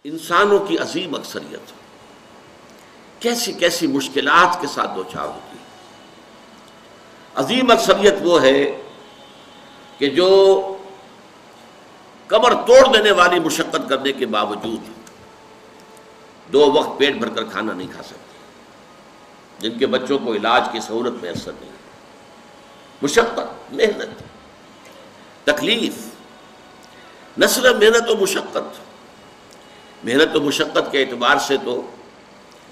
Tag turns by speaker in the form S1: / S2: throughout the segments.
S1: انسانوں کی عظیم اکثریت کیسی کیسی مشکلات کے ساتھ دوچار ہوتی ہے۔ عظیم اکثریت وہ ہے کہ جو کمر توڑ دینے والی مشقت کرنے کے باوجود 2 وقت پیٹ بھر کر کھانا نہیں کھا سکتی، جن کے بچوں کو علاج کی سہولت میسر نہیں، مشقت، محنت، تکلیف، نہ صرف محنت و مشقت، محنت و مشقت کے اعتبار سے تو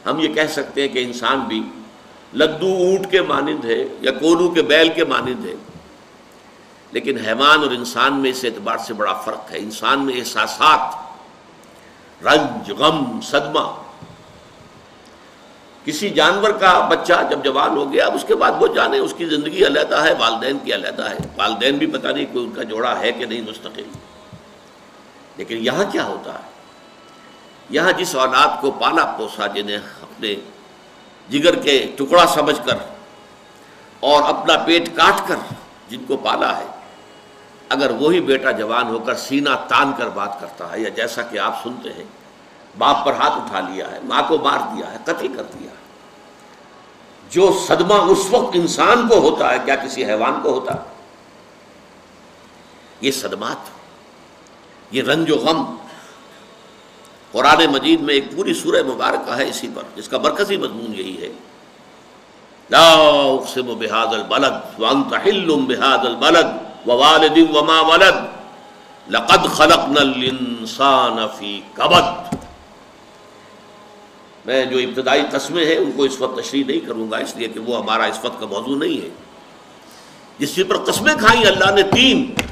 S1: ہم یہ کہہ سکتے ہیں کہ انسان بھی لدو اونٹ کے مانند ہے یا کولو کے بیل کے مانند ہے، لیکن حیوان اور انسان میں اس اعتبار سے بڑا فرق ہے۔ انسان میں احساسات، رنج، غم، صدمہ، کسی جانور کا بچہ جب جوان ہو گیا اب اس کے بعد وہ جانے اس کی زندگی علیحدہ ہے، والدین کی علیحدہ ہے، والدین بھی پتہ نہیں کوئی ان کا جوڑا ہے کہ نہیں مستقل۔ لیکن یہاں کیا ہوتا ہے؟ یہاں جس اولاد کو پالا پوسا، جنہیں اپنے جگر کے ٹکڑا سمجھ کر اور اپنا پیٹ کاٹ کر جن کو پالا ہے، اگر وہی بیٹا جوان ہو کر سینہ تان کر بات کرتا ہے، یا جیسا کہ آپ سنتے ہیں باپ پر ہاتھ اٹھا لیا ہے، ماں کو مار دیا ہے، قتل کر دیا ہے، جو صدمہ اس وقت انسان کو ہوتا ہے کیا کسی حیوان کو ہوتا ہے؟ یہ صدمات، یہ رنج و غم، قرآن مجید میں ایک پوری سورہ مبارکہ ہے اسی پر، جس کا مرکزی مضمون یہی ہے، لا اقسم بہذا البلد وانت حل بہذا البلد ووالد وما ولد لقد خلقنا الانسان فی کبد۔ میں جو ابتدائی قسمیں ہیں ان کو اس وقت تشریح نہیں کروں گا، اس لیے کہ وہ ہمارا اس وقت کا موضوع نہیں ہے۔ جس چیز پر قسمیں کھائیں اللہ نے 3،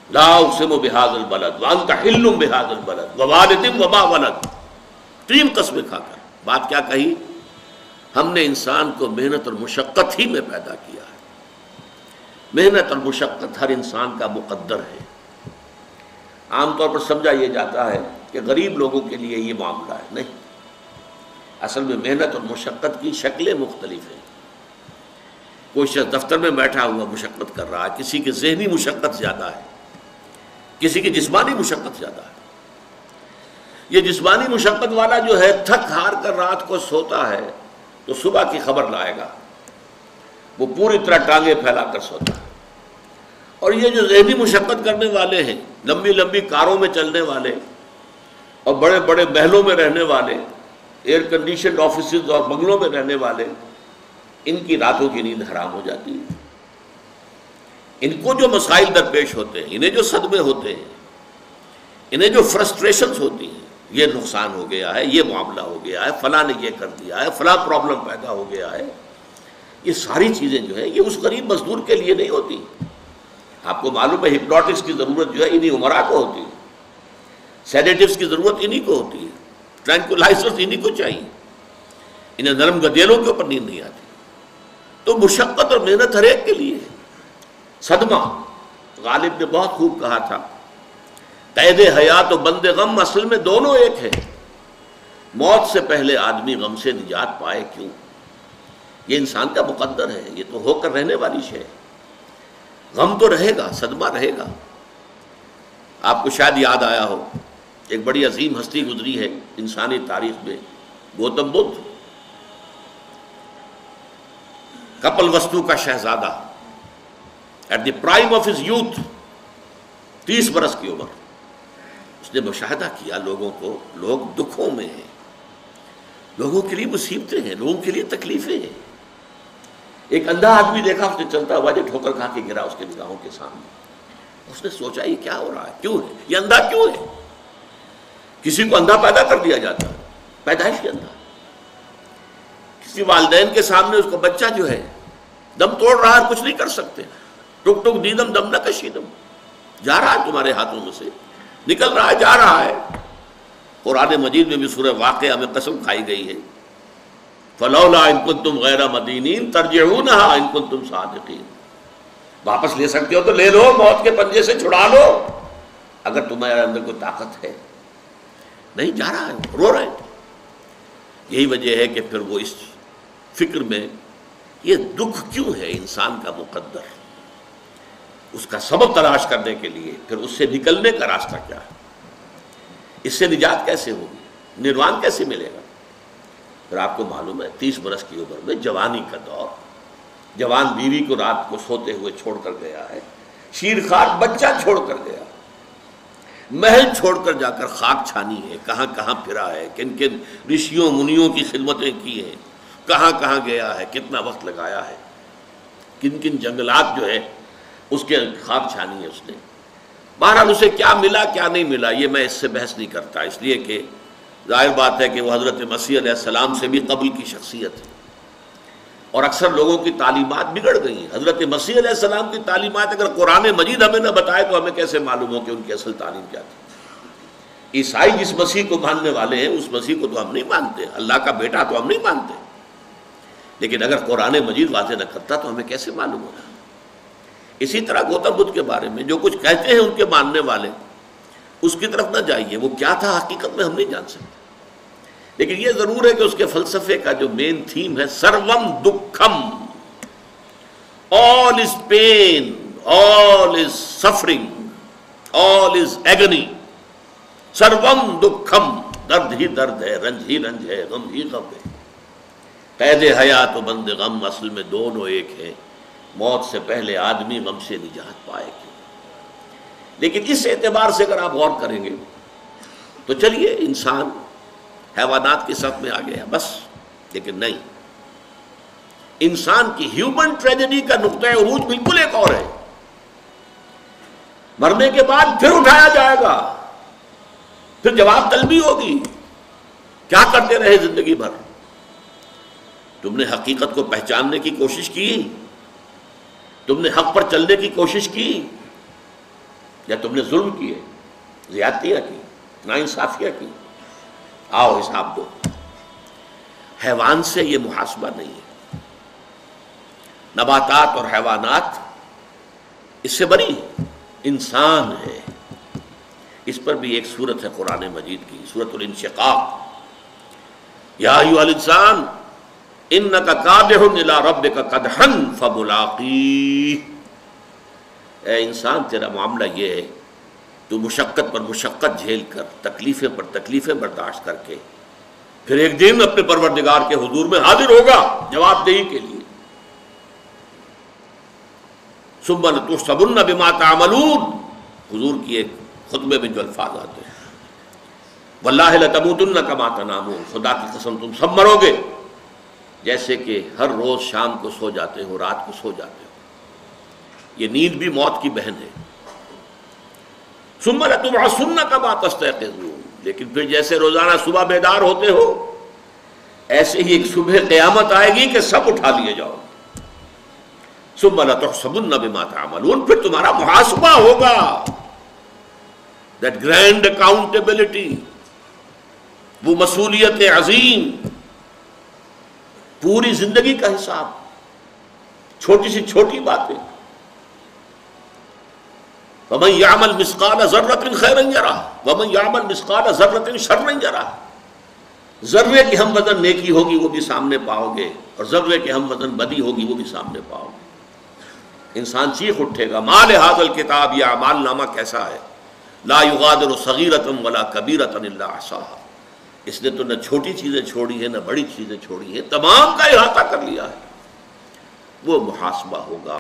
S1: لا اقسم بہذا البلد وانت حل بہذا البلد ووالد وما ولد، 3 قسمیں کھا کر بات کیا کہی؟ ہم نے انسان کو محنت اور مشقت ہی میں پیدا کیا ہے۔ محنت اور مشقت ہر انسان کا مقدر ہے۔ عام طور پر سمجھا یہ جاتا ہے کہ غریب لوگوں کے لیے یہ معاملہ ہے، نہیں، اصل میں محنت اور مشقت کی شکلیں مختلف ہیں۔ کوئی شخص دفتر میں بیٹھا ہوا مشقت کر رہا ہے، کسی کی ذہنی مشقت زیادہ ہے، کسی کی جسمانی مشقت زیادہ ہے۔ یہ جسمانی مشقت والا جو ہے تھک ہار کر رات کو سوتا ہے تو صبح کی خبر لائے گا، وہ پوری طرح ٹانگیں پھیلا کر سوتا ہے۔ اور یہ جو ذہنی مشقت کرنے والے ہیں، لمبی لمبی کاروں میں چلنے والے اور بڑے بڑے محلوں میں رہنے والے، ایئر کنڈیشنڈ آفیسز اور بنگلوں میں رہنے والے، ان کی راتوں کی نیند حرام ہو جاتی ہے۔ ان کو جو مسائل درپیش ہوتے ہیں، انہیں جو صدمے ہوتے ہیں، انہیں جو فرسٹریشنز ہوتی ہیں، یہ نقصان ہو گیا ہے، یہ معاملہ ہو گیا ہے، فلاں نے یہ کر دیا ہے، فلاں پرابلم پیدا ہو گیا ہے، یہ ساری چیزیں جو ہے یہ اس غریب مزدور کے لیے نہیں ہوتی۔ آپ کو معلوم ہے ہپنوٹکس کی ضرورت جو ہے انہی عمرا کو ہوتی ہے، سیڈیٹیوز کی ضرورت انہی کو ہوتی ہے، ٹرینکولائزرز انہی کو چاہیے، انہیں نرم گدیلوں کے اوپر نیند نہیں آتی۔ تو مشقت اور محنت ہر ایک کے لیے ہے۔ صدمہ، غالب نے بہت خوب کہا تھا، قید حیات و بند غم اصل میں دونوں ایک ہے۔ موت سے پہلے آدمی غم سے نجات پائے کیوں؟ یہ انسان کا مقدر ہے، یہ تو ہو کر رہنے والی شے ہے۔ غم تو رہے گا، صدمہ رہے گا۔ آپ کو شاید یاد آیا ہو، ایک بڑی عظیم ہستی گزری ہے انسانی تاریخ میں، گوتم بدھ، کپل وستو کا شہزادہ، at the prime of his youth, 30 برس کی عمر، اس نے مشاہدہ کیا لوگوں کو، لوگ دکھوں میں ہیں، لوگوں کے لیے مصیبتیں ہیں، لوگوں کے لیے تکلیفیں ہیں۔ ایک اندھا آدمی دیکھا اس نے چلتا ہوا جو ٹھوکر کھا کے گرا اس کے نگاہوں کے سامنے، اس نے سوچا یہ کیا ہو رہا ہے، کیوں ہے یہ اندھا، کیوں ہے؟ کسی کو اندھا پیدا کر دیا جاتا ہے، پیدائشی اندھا۔ کسی والدین کے سامنے اس کو بچہ جو ہے دم توڑ رہا ہے، کچھ نہیں کر سکتے، ٹک ٹک دیدم دم نہ کشیدم، جا رہا ہے تمہارے ہاتھوں میں سے، نکل رہا ہے، جا رہا ہے۔ قرآن مجید میں بھی سورہ واقعہ میں قسم کھائی گئی ہے، فلولا ان کنتم غیر مدینین ترجعونہا ان کنتم صادقین، واپس لے سکتے ہو تو لے لو، موت کے پنجے سے چھڑا لو اگر تمہارے اندر کوئی طاقت ہے۔ نہیں، جا رہا ہے، رو رہے ہیں۔ یہی وجہ ہے کہ پھر وہ اس فکر میں یہ دکھ کیوں ہے انسان کا مقدر، اس کا سبب تلاش کرنے کے لیے پھر اس سے نکلنے کا راستہ کیا ہے۔ اس سے نجات کیسے ہوگی؟ نروان کیسے ملے گا؟ پھر آپ کو معلوم ہے 30 برس کی عمر میں جوانی کا دور، جوان بیوی کو رات کو سوتے ہوئے چھوڑ کر گیا ہے، شیرخوار بچہ چھوڑ کر گیا، محل چھوڑ کر جا کر خاک چھانی ہے، کہاں کہاں پھرا ہے، کن کن رشیوں منیوں کی خدمتیں کی ہیں، کہاں کہاں گیا ہے، کتنا وقت لگایا ہے، کن کن جنگلات جو ہے اس کے خاک چھانی ہے اس نے۔ بہرحال اسے کیا ملا کیا نہیں ملا یہ میں اس سے بحث نہیں کرتا، اس لیے کہ ظاہر بات ہے کہ وہ حضرت مسیح علیہ السلام سے بھی قبل کی شخصیت ہے، اور اکثر لوگوں کی تعلیمات بگڑ گئی ہیں۔ حضرت مسیح علیہ السلام کی تعلیمات اگر قرآن مجید ہمیں نہ بتائے تو ہمیں کیسے معلوم ہو کہ ان کی اصل تعلیم کیا تھی؟ عیسائی جس مسیح کو ماننے والے ہیں اس مسیح کو تو ہم نہیں مانتے، اللہ کا بیٹا تو ہم نہیں مانتے، لیکن اگر قرآن مجید واضح نہ کرتا تو ہمیں کیسے معلوم ہوگا؟ اسی طرح گوتم بدھ کے بارے میں جو کچھ کہتے ہیں ان کے ماننے والے، اس کی طرف نہ جائیے، وہ کیا تھا حقیقت میں ہم نہیں جان سکتے، لیکن یہ ضرور ہے کہ اس کے فلسفے کا جو مین تھیم ہے سروم دکھم، all is pain, all is suffering, all is agony، سروم دکھم، درد ہی درد ہے، رنج ہی رنج ہے، غم ہی غم ہے، قید حیات و بند غم اصل میں دونوں ایک ہیں، موت سے پہلے آدمی غم سے نجات پائے گی۔ لیکن اس اعتبار سے اگر آپ غور کریں گے تو چلیے انسان حیوانات کی صف میں آ گیا بس، لیکن نہیں، انسان کی ہیومن ٹریجڈی کا نقطہ عروج بالکل ایک اور ہے۔ مرنے کے بعد پھر اٹھایا جائے گا، پھر جواب طلبی ہوگی، کیا کرتے رہے زندگی بھر؟ تم نے حقیقت کو پہچاننے کی کوشش کی؟ تم نے حق پر چلنے کی کوشش کی؟ یا تم نے ظلم کیے، زیادتیاں کی، ناانصافیاں کی؟ آؤ حساب دو۔ حیوان سے یہ محاسبہ نہیں ہے، نباتات اور حیوانات اس سے بری، انسان ہے۔ اس پر بھی ایک سورت ہے قرآن مجید کی، سورۃ الانشقاق، یا ایھا الانسان انک کادح الی ربک کدحا فملاقیہ، اے انسان تیرا معاملہ یہ ہے تو مشقت پر مشقت جھیل کر، تکلیفیں پر تکلیفیں برداشت کر کے پھر ایک دن اپنے پروردگار کے حضور میں حاضر ہوگا جواب دہی کے لیے۔ ثم لتحسبن بما تعملون، حضور کی ایک خطبے میں جو الفاظ آتے ہیں، واللہ لتموتن کما تنامون، خدا کی قسم تم سب مرو گے جیسے کہ ہر روز شام کو سو جاتے ہو، رات کو سو جاتے ہو، یہ نیند بھی موت کی بہن ہے۔ ثم لتبعثن کما تستيقظون، لیکن پھر جیسے روزانہ صبح بیدار ہوتے ہو ایسے ہی ایک صبح قیامت آئے گی کہ سب اٹھا لیے جاؤ۔ ثم لتحسبن بما تعملون، پھر تمہارا محاسبہ ہوگا، that grand accountability، وہ مسئولیت عظیم، پوری زندگی کا حساب، چھوٹی سی چھوٹی باتیں۔ وَمَنْ يَعْمَلْ مِثْقَالَ ذَرَّةٍ خَيْرًا يَرَهُ وَمَنْ يَعْمَلْ مِثْقَالَ ذَرَّةٍ شَرًّا يَرَهُ، ذرے کی ہم وزن نیکی ہوگی وہ بھی سامنے پاؤ گے، اور ذرے کی ہم وزن بدی ہوگی وہ بھی سامنے پاؤ گے۔ انسان چیخ اٹھے گا، مَا لِهَذَا الْكِتَابِ، یہ اعمال نامہ کیسا ہے، لَا يُغَادِرُ صَغِيرَةً وَلَا كَبِيرَةً إِلَّا أَحْصَاهَا، اس نے تو نہ چھوٹی چیزیں چھوڑی ہیں نہ بڑی چیزیں چھوڑی ہیں، تمام کا احاطہ کر لیا ہے۔ وہ محاسبہ ہوگا۔